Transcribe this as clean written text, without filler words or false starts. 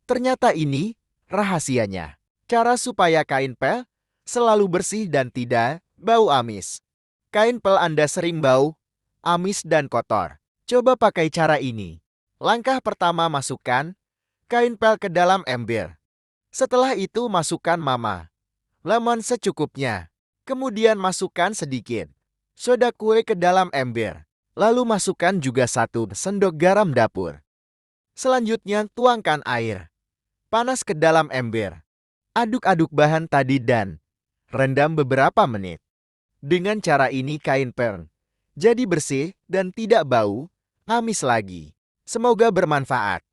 Ternyata ini rahasianya. Cara supaya kain pel selalu bersih dan tidak bau amis. Kain pel Anda sering bau, amis dan kotor. Coba pakai cara ini. Langkah pertama, masukkan kain pel ke dalam ember. Setelah itu masukkan mama lemon secukupnya. Kemudian masukkan sedikit soda kue ke dalam ember. Lalu masukkan juga 1 sendok garam dapur. Selanjutnya tuangkan air panas ke dalam ember. Aduk-aduk bahan tadi dan rendam beberapa menit. Dengan cara ini kain pel jadi bersih dan tidak bau amis lagi. Semoga bermanfaat.